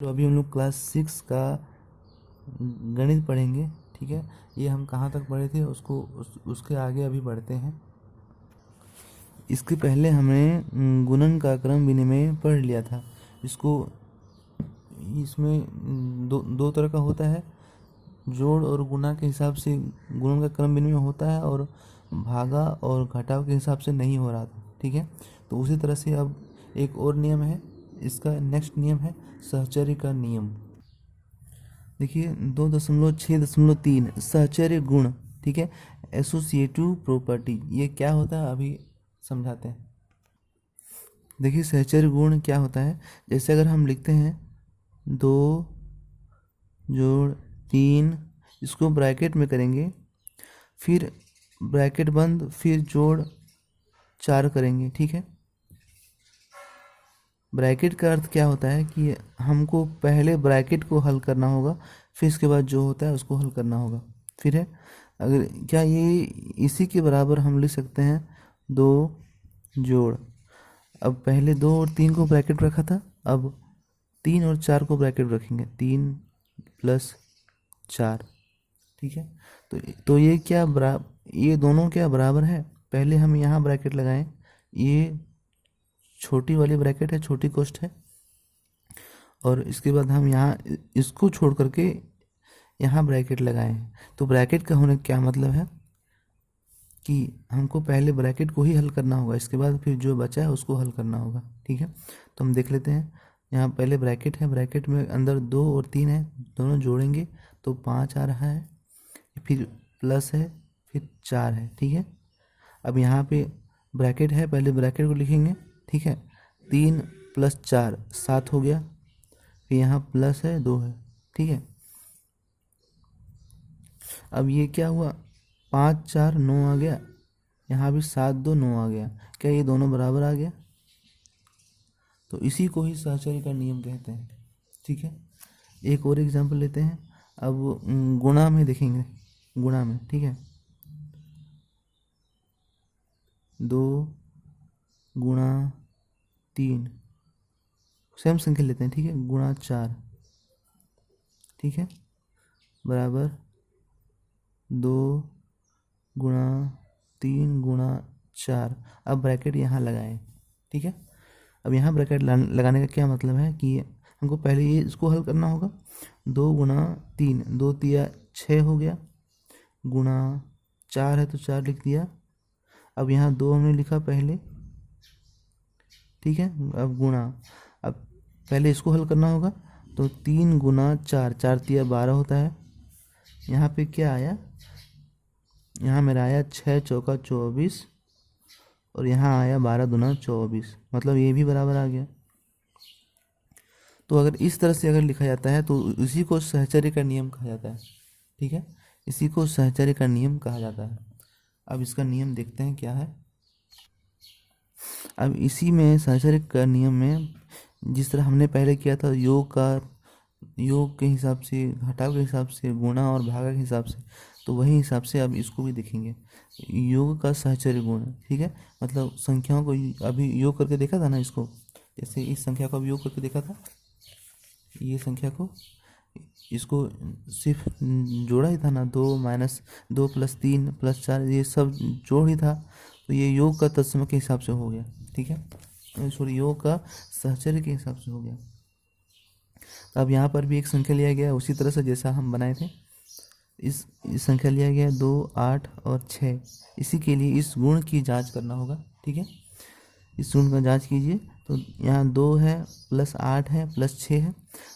तो अभी हम लोग क्लास 6 का गणित पढ़ेंगे। ठीक है, ये हम कहाँ तक पढ़े थे उसके आगे अभी बढ़ते हैं। इसके पहले हमने गुणन का क्रम विनिमय पढ़ लिया था। इसको इसमें दो तरह का होता है। जोड़ और गुणा के हिसाब से गुणन का क्रम विनिमय होता है और भागा और घटाव के हिसाब से नहीं हो रहा था। ठीक है, तो उसी तरह से अब एक और नियम है। इसका नेक्स्ट नियम है सहचर्य का नियम। देखिए 2.6.3 सहचर्य गुण। ठीक है, एसोसिएटिव प्रॉपर्टी, ये क्या होता है अभी समझाते हैं। देखिए सहचर्य गुण क्या होता है। जैसे अगर हम लिखते हैं 2 जोड़ 3, इसको ब्रैकेट में करेंगे, फिर ब्रैकेट बंद, फिर जोड़ 4 करेंगे। ठीक है, ब्रैकेट का अर्थ क्या होता है कि हमको पहले ब्रैकेट को हल करना होगा, फिर इसके बाद जो होता है उसको हल करना होगा। फिर है अगर क्या ये इसी के बराबर हम लिख सकते हैं 2 जोड़, अब पहले 2 और 3 को ब्रैकेट रखा था, अब 3 और 4 को ब्रैकेट रखेंगे, 3+4। ठीक है, तो ये क्या ये दोनों क्या बराबर है। पहले हम यहाँ ब्रैकेट लगाएं, ये छोटी वाली ब्रैकेट है, छोटी कोष्ठ है, और इसके बाद हम यहाँ इसको छोड़ करके यहाँ ब्रैकेट लगाए हैं। तो ब्रैकेट का होने का क्या मतलब है कि हमको पहले ब्रैकेट को ही हल करना होगा, इसके बाद फिर जो बचा है उसको हल करना होगा। ठीक है, तो हम देख लेते हैं। यहाँ पहले ब्रैकेट है, ब्रैकेट में अंदर 2 और 3 है, दोनों जोड़ेंगे तो 5 आ रहा है, फिर प्लस है, फिर 4 है। ठीक है, अब यहाँ पे ब्रैकेट है, पहले ब्रैकेट को लिखेंगे। ठीक है, 3+4 7 हो गया, फिर यहाँ प्लस है 2 है। ठीक है, अब ये क्या हुआ, 5 4 9 आ गया, यहाँ भी 7 2 9 आ गया। क्या ये दोनों बराबर आ गया? तो इसी को ही सहचर्य का नियम कहते हैं। ठीक है, एक और एग्जांपल लेते हैं। अब गुणा में देखेंगे, गुणा में। ठीक है, 2 गुणा 3, सेम संख्या लेते हैं। ठीक है, गुणा 4, ठीक है, बराबर 2 गुणा 3 गुणा 4। अब ब्रैकेट यहाँ लगाएं। ठीक है, अब यहाँ ब्रैकेट लगाने का क्या मतलब है कि हमको पहले ये इसको हल करना होगा। 2 गुणा 3, 2 3 6 हो गया, गुणा 4 है तो 4 लिख दिया। अब यहाँ 2 हमने लिखा पहले। ठीक है, अब गुणा, अब पहले इसको हल करना होगा, तो 3 गुणा 4, 4 3 12 होता है। यहाँ पे क्या आया, यहाँ मेरा आया 6 चौका 24, और यहाँ आया 12 दूना 24, मतलब ये भी बराबर आ गया। तो अगर इस तरह से अगर लिखा जाता है तो इसी को सहचर्य का नियम कहा जाता है। ठीक है, इसी को सहचर्य का नियम कहा जाता है। अब इसका नियम देखते हैं क्या है। अब इसी में सहचर्य का नियम में जिस तरह हमने पहले किया था, योग के हिसाब से, घटाव के हिसाब से, गुणा और भागा के हिसाब से, तो वही हिसाब से अब इसको भी देखेंगे। योग का सहचर्य गुण। ठीक है, मतलब संख्याओं को अभी योग करके देखा था ना इसको, जैसे इस संख्या को अभी योग करके देखा था, ये संख्या को, इसको सिर्फ जोड़ा ही था ना, 2 - 2 + 3 + 4, ये सब जोड़ ही था, तो ये योग का तत्सम के हिसाब से हो गया। ठीक है, सॉरी, योग का सहचर्य के हिसाब से हो गया। तो अब यहाँ पर भी एक संख्या लिया गया उसी तरह से जैसा हम बनाए थे। इस संख्या लिया गया 2 8 और 6। इसी के लिए इस गुण की जांच करना होगा। ठीक है, इस गुण का जांच कीजिए। तो यहाँ 2 है, +8 है, +6 है,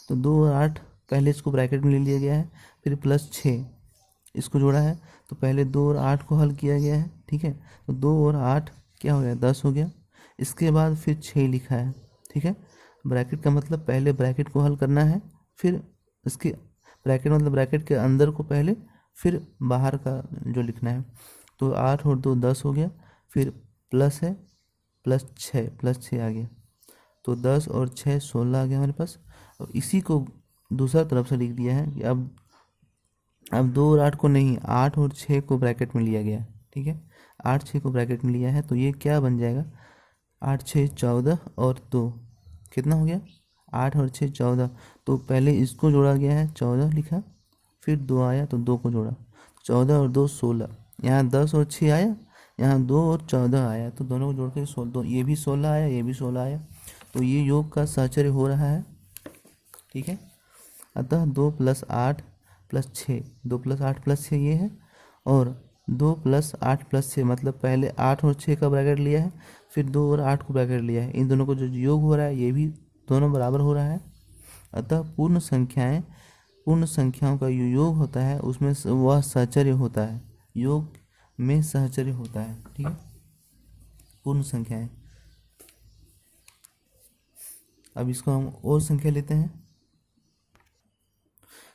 तो 2 और 8 पहले इसको ब्रैकेट में ले लिया गया है, फिर +6 इसको जोड़ा है, तो पहले 2 और 8 को हल किया गया है। ठीक है, तो 2 और 8 क्या हो गया, 10 हो गया। इसके बाद फिर 6 लिखा है। ठीक है, ब्रैकेट का मतलब पहले ब्रैकेट को हल करना है, फिर इसके ब्रैकेट मतलब ब्रैकेट के अंदर को पहले, फिर बाहर का जो लिखना है। तो 8 और 2 10 हो गया, फिर प्लस है, +6 आ गया, तो 10 और 6 16 आ गया हमारे पास। और इसी को दूसरा तरफ से लिख दिया है कि अब 2 और 8 को नहीं, 8 और 6 को ब्रैकेट में लिया गया। ठीक है, 8 6 को ब्रैकेट में लिया है, तो ये क्या बन जाएगा, 8 6 14 और 2 कितना हो गया, 8 और 6 14, तो पहले इसको जोड़ा गया है 14 लिखा, फिर 2 आया तो 2 को जोड़ा, 14 और 2 16, यहाँ 10 और 6 आया, यहाँ 2 और 14 आया, तो दोनों को जोड़ के 16, ये भी 16 आया, ये भी 16 आया, तो ये योग का सहचर्य हो रहा है। ठीक है, अतः 2 + 8 + 6, 2 + 8 + 6 ये है, और 2 + 8 + 6 मतलब पहले 8 और 6 का ब्रैकेट लिया है, फिर 2 और 8 को ब्रैकेट लिया है, इन दोनों को जो योग हो रहा है ये भी दोनों बराबर हो रहा है। अतः पूर्ण संख्याओं का जो योग होता है उसमें वह सहचर्य होता है, योग में सहचर्य होता है। ठीक है, पूर्ण संख्याएं। अब इसको हम और संख्या लेते हैं।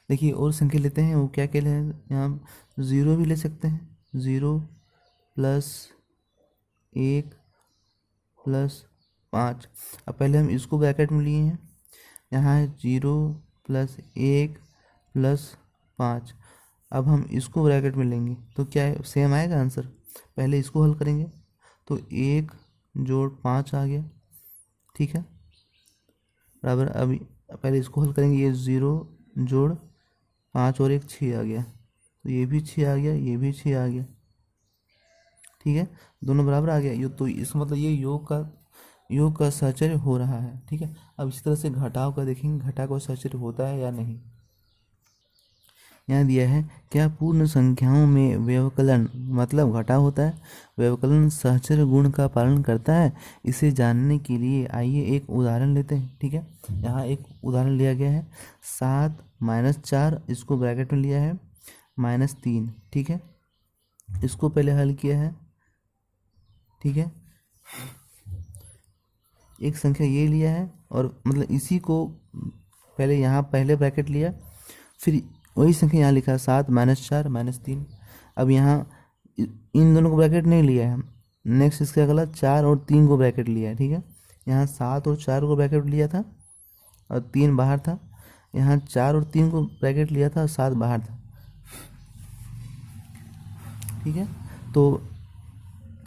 देखिए और संख्या लेते हैं, वो क्या क्या ले, यहाँ 0 भी ले सकते हैं, 0 + 1 + 5। अब पहले हम इसको ब्रैकेट में लिए हैं, यहाँ है 0 + 1 + 5। अब हम इसको ब्रैकेट में लेंगे तो क्या है, सेम आएगा आंसर। पहले इसको हल करेंगे तो 1 + 5 आ गया। ठीक है, बराबर। अभी पहले इसको हल करेंगे, ये 0 + 5 और 1 6 आ गया, तो ये भी 6 आ गया, ये भी 6 आ गया। ठीक है, दोनों बराबर आ गया, ये तो इसका मतलब ये योग का सहचर्य हो रहा है। ठीक है, अब इसी तरह से घटाव का देखेंगे, घटाव का सहचर्य होता है या नहीं। यहाँ दिया है, क्या पूर्ण संख्याओं में व्यवकलन मतलब घटाव होता है, व्यवकलन सहचर्य गुण का पालन करता है। इसे जानने के लिए आइए एक उदाहरण लेते हैं। ठीक है, यहाँ एक उदाहरण लिया गया है, 7 - 4, इसको ब्रैकेट में लिया है, -3। ठीक है, इसको पहले हल किया है। ठीक है, एक संख्या ये लिया है, और मतलब इसी को पहले यहाँ पहले ब्रैकेट लिया, फिर वही संख्या यहाँ लिखा 7 - 4 - 3। अब यहाँ इन दोनों को ब्रैकेट नहीं लिया है, नेक्स्ट इसका अगला 4 और 3 को ब्रैकेट लिया है। ठीक है, यहाँ 7 और 4 को ब्रैकेट लिया था और 3 बाहर था, यहाँ 4 और 3 को ब्रैकेट लिया था और 7 बाहर था। ठीक है, तो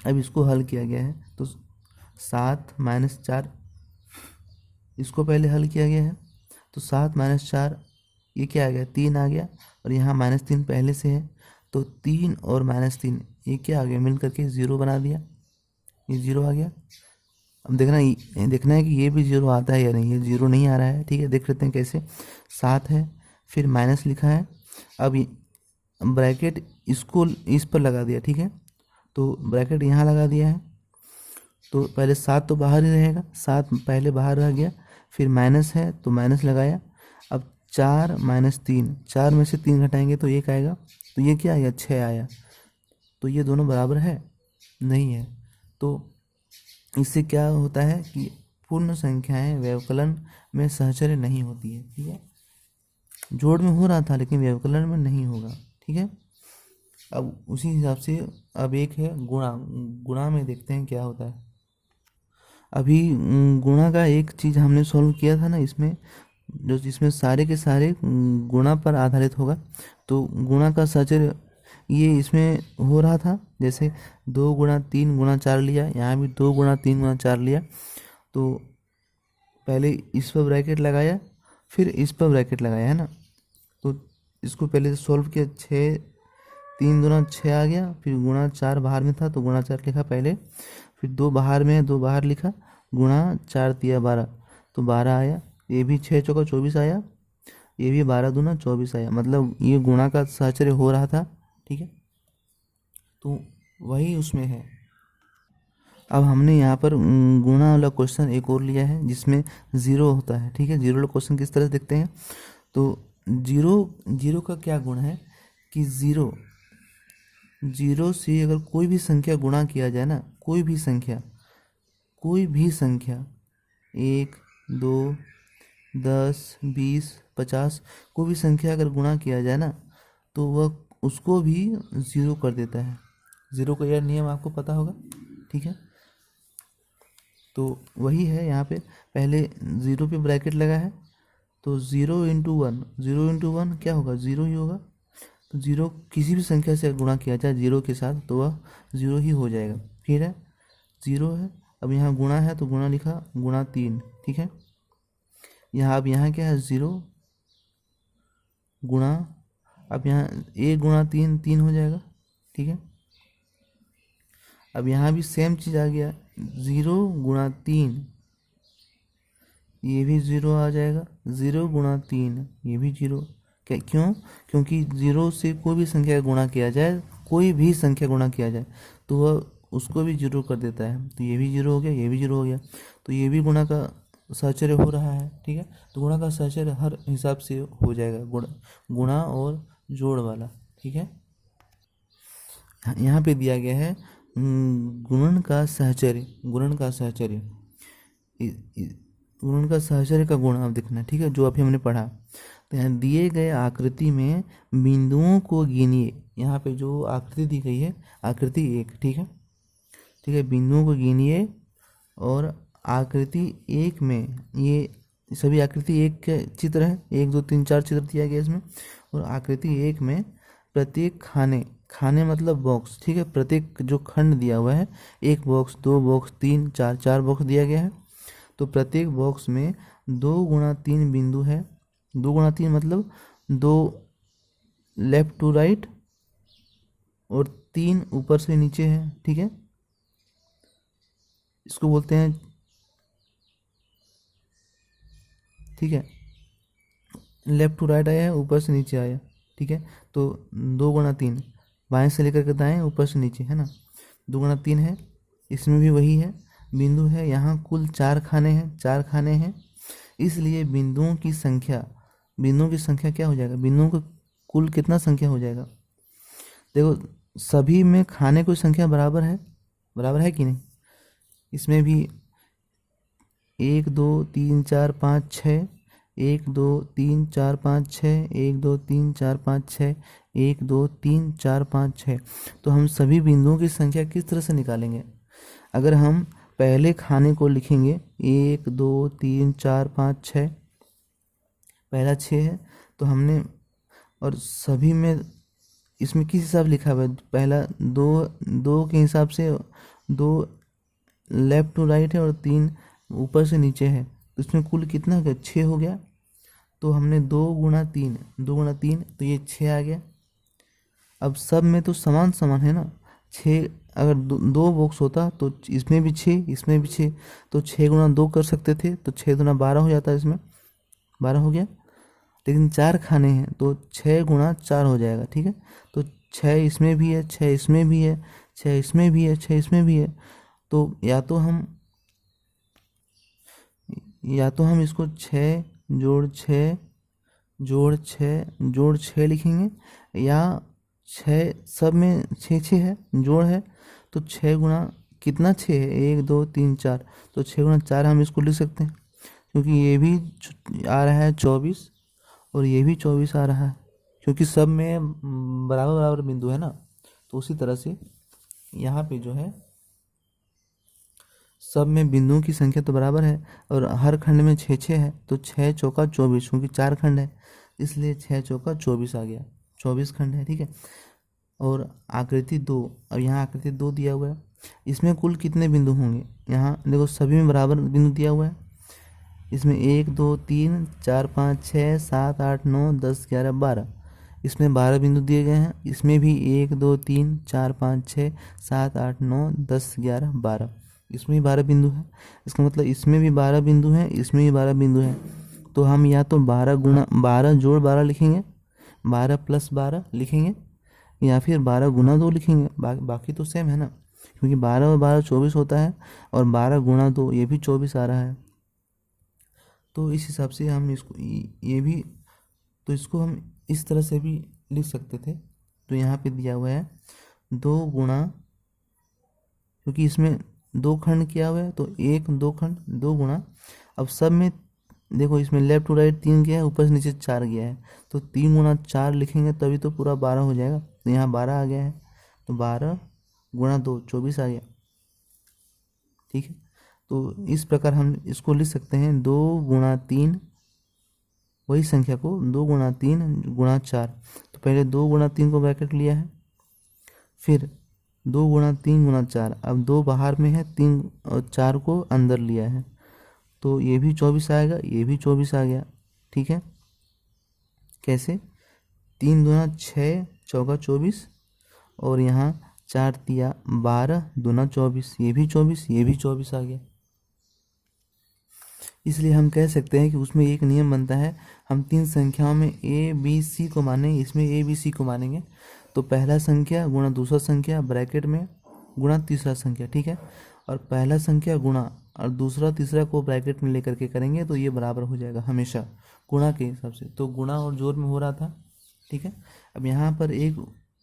अब इसको हल किया गया है, तो 7 - 4 इसको पहले हल किया गया है, तो 7 - 4 ये क्या आ गया, 3 आ गया, और यहाँ -3 पहले से है, तो 3 और -3 ये क्या आ गया, मिल करके 0 बना दिया, ये 0 आ गया। अब देखना है कि ये भी 0 आता है या नहीं, ये 0 नहीं आ रहा है। ठीक है, देख लेते हैं कैसे। 7 है, फिर माइनस लिखा है, अब ब्रैकेट इसको इस पर लगा दिया। ठीक है, तो ब्रैकेट यहाँ लगा दिया है, तो पहले 7 तो बाहर ही रहेगा, 7 पहले बाहर रह गया, फिर माइनस है तो माइनस लगाया। अब 4 - 3, 4 में से 3 घटाएंगे तो 1 आएगा, तो ये क्या आया, 6 आया। तो ये दोनों बराबर है, नहीं है। तो इससे क्या होता है कि पूर्ण संख्याएं व्यवकलन में सहचर्य नहीं होती है। ठीक है, जोड़ में हो रहा था लेकिन व्यवकलन में नहीं होगा। ठीक है, अब उसी हिसाब से अब एक है गुणा। गुणा में देखते हैं क्या होता है। अभी गुणा का एक चीज़ हमने सॉल्व किया था ना, इसमें जो जिसमें सारे के सारे गुणा पर आधारित होगा, तो गुणा का सहचर्य ये इसमें हो रहा था। जैसे 2 × 3 × 4 लिया, यहाँ भी 2 × 3 × 4 लिया, तो पहले इस पर ब्रैकेट लगाया, फिर इस पर ब्रैकेट लगाया, है ना। तो इसको पहले सॉल्व किया, 6 3 दूना 6 आ गया, फिर गुणा 4 बाहर में था तो गुणा 4 लिखा पहले, फिर 2 बाहर में है 2 बाहर लिखा, गुणा 4 × 3 = 12, तो 12 आया। ये भी 6 × 4 = 24 आया, ये भी 12 दूना 24 आया, मतलब ये गुणा का सहचर्य हो रहा था। ठीक है, तो वही उसमें है। अब हमने यहाँ पर गुणा वाला क्वेश्चन एक और लिया है जिसमें 0 होता है। ठीक है, 0 वाला क्वेश्चन किस तरह से देखते हैं, तो 0 का क्या गुण है कि 0 से अगर कोई भी संख्या गुणा किया जाए ना, कोई भी संख्या 1 2 10 20 50 कोई भी संख्या अगर गुणा किया जाए ना, तो वह उसको भी 0 कर देता है। 0 का यह नियम आपको पता होगा। ठीक है, तो वही है यहाँ पे, पहले 0 पे ब्रैकेट लगा है, तो 0 × 1 क्या होगा, 0 ही होगा। तो 0 किसी भी संख्या से गुणा किया जाए 0 के साथ तो वह 0 ही हो जाएगा। फिर है 0 है, अब यहाँ गुणा है तो गुणा लिखा, गुणा 3। ठीक है, यहाँ अब यहाँ क्या है 0 गुणा, अब यहाँ 1 गुणा 3 3 हो जाएगा, ठीक है। अब यहाँ भी सेम चीज़ आ गया, 0 गुणा 3, ये भी 0 आ जाएगा, 0 गुणा 3 ये भी 0। क्या, क्यों? क्योंकि 0 से कोई भी संख्या गुणा किया जाए, कोई भी संख्या गुणा किया जाए तो वह उसको भी 0 कर देता है। तो ये भी 0 हो गया, ये भी 0 हो गया, तो ये भी गुणा का सहचर्य हो रहा है, ठीक है। तो गुणा का सहचर्य हर हिसाब से हो जाएगा, गुणा और जोड़ वाला, ठीक है। यहाँ पे दिया गया है गुणन का सहचर्य, गुणन का सहचर्य, गुणन का सहचर्य का गुण आप देखना, ठीक है, जो अभी हमने पढ़ा। तो यहाँ दिए गए आकृति में बिंदुओं को गिनिए। यहाँ पे जो आकृति दी गई है आकृति 1, ठीक है, ठीक है, बिंदुओं को गिनिए और आकृति 1 में ये सभी आकृति 1 के चित्र है, 1 2 3 4 चित्र दिया गया इसमें। और आकृति 1 में प्रत्येक खाने, खाने मतलब बॉक्स, ठीक है, प्रत्येक जो खंड दिया हुआ है, 1 बॉक्स 2 बॉक्स 3 4 4 बॉक्स दिया गया है। तो प्रत्येक बॉक्स में 2 गुणा 3 बिंदु है। 2 गुणा 3 मतलब 2 लेफ्ट टू राइट और 3 ऊपर से नीचे है, ठीक है। इसको बोलते हैं, ठीक है, लेफ्ट टू राइट आया है, ऊपर से नीचे आया, ठीक है। तो 2 गुणा 3 बाएं से लेकर के दाएं, ऊपर से नीचे, है ना। 2 गुणा 3 है, इसमें भी वही है, बिंदु है। यहाँ कुल 4 खाने हैं, 4 खाने हैं, इसलिए बिंदुओं की संख्या क्या हो जाएगा, बिंदुओं का कुल कितना संख्या हो जाएगा। देखो सभी में खाने की संख्या बराबर है कि नहीं। इसमें भी 1 2 3 4 5 6, 1 2 3 4 5 6, 1 2 3 4 5 6, 1 2 3 4 5 6। तो हम सभी बिंदुओं की संख्या किस तरह से निकालेंगे। अगर हम पहले खाने को लिखेंगे 1 2 3 4 5 6, पहला 6 है, तो हमने, और सभी में इसमें किस हिसाब से लिखा हुआ है, पहला 2 2 के हिसाब से, 2 लेफ्ट टू राइट है और 3 ऊपर से नीचे है, तो इसमें कुल कितना हो गया, 6 हो गया। तो हमने 2 गुणा 3 तो ये 6 आ गया। अब सब में तो समान समान है ना, 6, अगर 2 बॉक्स होता तो इसमें भी 6 इसमें भी 6, तो 6 गुणा 2 कर सकते थे, तो 6 दूना 12 हो जाता है, इसमें 12 हो गया। लेकिन 4 खाने हैं तो 6 गुणा 4 हो जाएगा, ठीक है। तो 6 इसमें भी है, 6 इसमें भी है, 6 इसमें भी है, 6 इसमें भी है। तो या तो हम इसको 6 जोड़ 6 जोड़ 6 जोड़ 6 लिखेंगे, या 6 सब में 6 6 है, जोड़ है, तो 6 गुणा कितना 6 है, 1 2 3 4, तो 6 गुणा 4 हम इसको लिख सकते हैं, क्योंकि ये भी आ रहा है 24 और ये भी 24 आ रहा है, क्योंकि सब में बराबर बराबर बिंदु है ना। तो उसी तरह से यहाँ पे जो है सब में बिंदुओं की संख्या तो बराबर है, और हर खंड में 6 6 है, तो 6 चौका 24, क्योंकि 4 खंड है इसलिए 6 चौका 24 आ गया, 24 खंड है, ठीक है। और आकृति 2, अब यहाँ आकृति 2 दिया हुआ है, इसमें कुल कितने बिंदु होंगे, यहाँ देखो सभी में बराबर बिंदु दिया हुआ है। इसमें 1 2 3 4 5 6 7 8 9 10 11 12, इसमें 12 बिंदु दिए गए हैं। इसमें भी 1 2 3 4 5 6 7 8 9 10 11 12, इसमें भी 12 बिंदु है। इसका मतलब इसमें भी 12 बिंदु हैं, इसमें भी 12 बिंदु हैं। तो हम या तो 12 गुणा 12 जोड़ 12 लिखेंगे, 12 प्लस 12 लिखेंगे, या फिर 12 गुणा 2 लिखेंगे। बाकी तो सेम है ना, क्योंकि 12 और 12 24 होता है, और 12 गुणा 2 ये भी 24 आ रहा है। तो इस हिसाब से हम इसको ये भी, तो इसको हम इस तरह से भी लिख सकते थे। तो यहाँ पे दिया हुआ है 2 गुणा, क्योंकि इसमें 2 खंड किया हुआ है, तो 1 2 खंड 2 गुणा, अब सब में देखो इसमें लेफ्ट टू राइट 3 गया है, ऊपर से नीचे 4 गया है, तो 3 गुणा 4 लिखेंगे तभी तो पूरा 12 हो जाएगा। तो यहाँ 12 आ गया है, तो 12 गुणा 2 24 आ गया, ठीक है। तो इस प्रकार हम इसको लिख सकते हैं 2 गुणा 3, वही संख्या को 2 गुणा 3 गुणा 4। तो पहले 2 गुणा 3 को ब्रैकेट लिया है, फिर 2 गुणा 3 गुणा 4, अब 2 बाहर में है, 3 और 4 को अंदर लिया है, तो ये भी 24 आएगा, ये भी 24 आ गया। ठीक है, कैसे? 3 दूना 6, चौका 24, और यहाँ 4 तिया 12, दूना 24, ये भी 24, ये भी 24 आ गया। इसलिए हम कह सकते हैं कि उसमें एक नियम बनता है, हम 3 संख्याओं में ए बी सी को मानेंगे, इसमें ए बी सी को मानेंगे। तो पहला संख्या गुणा दूसरा संख्या ब्रैकेट में गुणा तीसरा संख्या, ठीक है, और पहला संख्या गुणा और दूसरा तीसरा को ब्रैकेट में लेकर के करेंगे तो ये बराबर हो जाएगा हमेशा गुणा के हिसाब से। तो गुणा और जोड़ में हो रहा था, ठीक है। अब यहाँ पर एक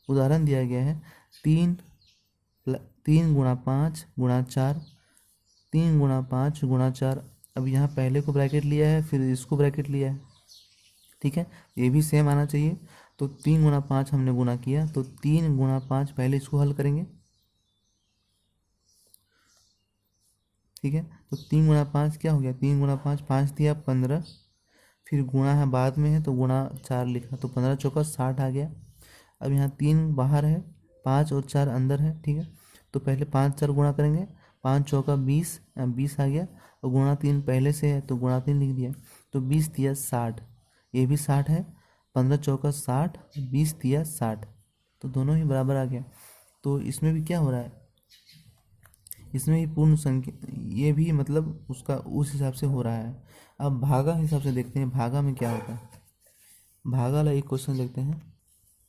उदाहरण दिया गया है, 3 गुणा 5 गुणा 4, 3 गुणा 5 गुणा 4। अब यहाँ पहले को ब्रैकेट लिया है, फिर इसको ब्रैकेट लिया है, ठीक है, ये भी सेम आना चाहिए। तो 3 गुणा 5 हमने गुणा किया, तो 3 गुणा 5, पहले इसको हल करेंगे, ठीक है। तो 3 गुणा 5 क्या हो गया, 3 गुणा 5, 5 दिया 15, फिर गुणा है बाद में है तो गुणा 4 लिखा, तो 15 चौका 60 आ गया। अब यहाँ 3 बाहर है, 5 और 4 अंदर है, ठीक है। तो पहले 5 4 गुणा करेंगे, 5 चौका 20, 20 आ गया, और गुणा 3 पहले से है तो गुणा 3 लिख दिया, तो 20 दिया 60, ये भी 60 है, 15 चौका 60, 20 दिया 60, तो दोनों ही बराबर आ गया। तो इसमें भी क्या हो रहा है, इसमें भी पूर्ण संख्या, ये भी मतलब उसका उस हिसाब से हो रहा है। अब भागा हिसाब से देखते हैं, भागा में क्या होता है। भागा वाला एक क्वेश्चन देखते हैं,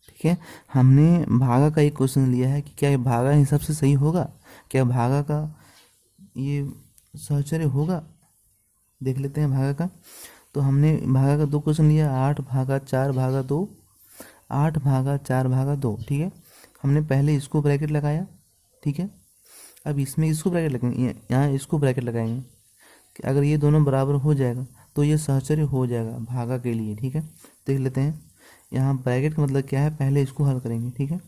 ठीक है। हमने भागा का एक क्वेश्चन लिया है कि क्या ये भागा हिसाब से सही होगा, क्या भागा का ये सहचर्य होगा, देख लेते हैं भागा का। तो हमने भागा का 2 क्वेश्चन लिया, 8 भागा 4 भागा 2, 8 भागा 4 भागा 2, ठीक है। हमने पहले इसको ब्रैकेट लगाया, ठीक है। अब इसमें इसको ब्रैकेट लगाएंगे, यहाँ इसको ब्रैकेट लगाएंगे कि अगर ये दोनों बराबर हो जाएगा तो ये सहचर्य हो जाएगा भागा के लिए, ठीक है। देख लेते हैं, यहाँ ब्रैकेट का मतलब क्या है, पहले इसको हल करेंगे, ठीक है।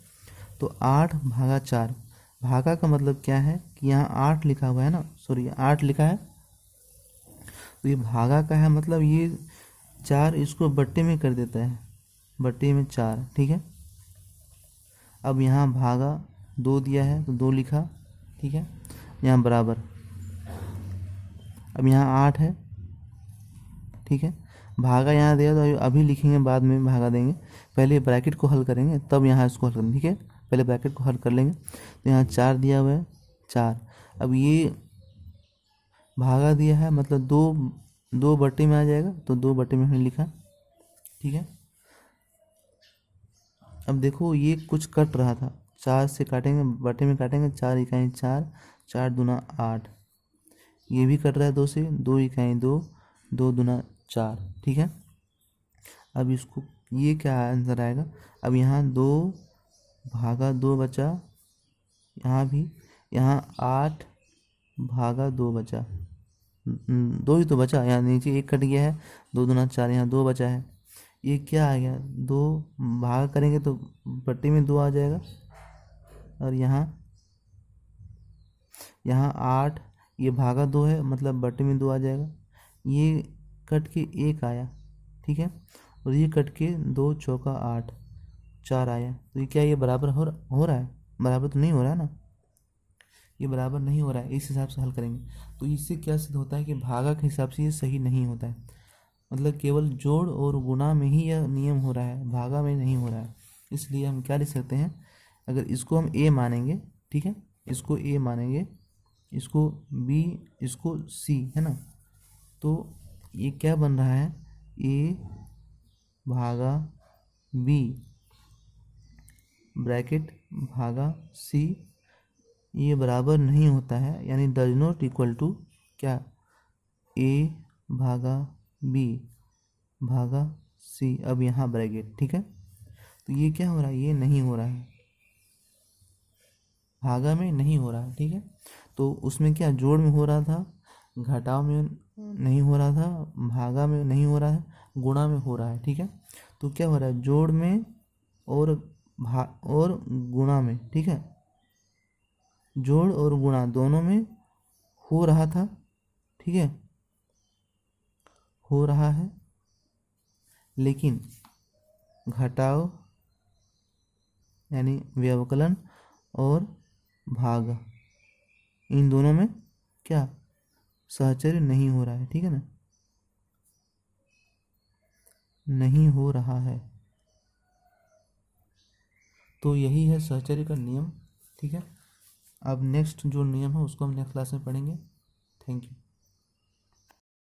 तो 8 भागा 4, भागा का मतलब क्या है कि यहाँ 8 लिखा हुआ है ना, सॉरी 8 लिखा है, तो ये भागा का है, मतलब ये 4 इसको बट्टे में कर देता है, बट्टे में 4, ठीक है। अब यहाँ भागा 2 दिया है तो 2 लिखा, ठीक है, यहाँ बराबर। अब यहाँ 8 है, ठीक है, भागा यहाँ दिया तो अभी लिखेंगे, बाद में भागा देंगे, पहले ब्रैकेट को हल करेंगे तब यहाँ इसको हल करेंगे, ठीक है, पहले ब्रैकेट को हल कर लेंगे। तो यहाँ 4 दिया हुआ है, 4, अब ये भागा दिया है मतलब 2 बट्टे में आ जाएगा, तो 2 बट्टे में हमने लिखा, ठीक है। अब देखो ये कुछ कट रहा था, 4 से काटेंगे, बटे में काटेंगे, 4 इकाई 4, 4 दूना 8, ये भी कट रहा है 2 से, 2 इकाई 2, 2 दूना 4, ठीक है। अब इसको ये क्या आंसर आएगा, अब यहाँ 2 भागा 2 बचा, यहाँ भी, यहाँ 8 भागा 2 बचा, 2 ही तो बचा, यहाँ नीचे 1 कट गया है, 2 दूना 4, यहाँ 2 बचा है, ये क्या आ गया, 2 भाग करेंगे तो बट्टे में 2 आ जाएगा, और यहाँ 8, ये भागा 2 है मतलब बट्टे में 2 आ जाएगा, ये कट के 1 आया, ठीक है, और ये कट के 2 चौका 8, 4 आया, तो ये क्या ये बराबर हो रहा है, बराबर तो नहीं हो रहा है ना, ये बराबर नहीं हो रहा है, इस हिसाब से हल करेंगे। तो इससे क्या सिद्ध होता है कि भागा के हिसाब से ये सही नहीं होता है, मतलब केवल जोड़ और गुणा में ही यह नियम हो रहा है, भागा में नहीं हो रहा है। इसलिए हम क्या लिख सकते हैं, अगर इसको हम ए मानेंगे, ठीक है, इसको ए मानेंगे, इसको बी, इसको सी, है ना, तो ये क्या बन रहा है, ए भागा बी ब्रैकेट भागा सी, ये बराबर नहीं होता है, यानी डज नॉट इक्वल टू क्या, ए भागा बी भागा सी, अब यहाँ ब्रैकेट, ठीक है। तो ये क्या हो रहा है, ये नहीं हो रहा है, भागा में नहीं हो रहा है, ठीक है। तो उसमें क्या जोड़ में हो रहा था, घटाव में नहीं हो रहा था, भागा में नहीं हो रहा है, गुणा में हो रहा है, ठीक है। तो क्या हो रहा है, जोड़ में और और गुणा में, ठीक है, जोड़ और गुणा दोनों में हो रहा था, ठीक है, हो रहा है, लेकिन घटाव यानी व्यवकलन और भाग, इन दोनों में क्या सहचर्य नहीं हो रहा है, ठीक है ना, नहीं हो रहा है, तो यही है सहचर्य का नियम। ठीक है, अब नेक्स्ट जो नियम है उसको हम नेक्स्ट क्लास में पढ़ेंगे। Thank you.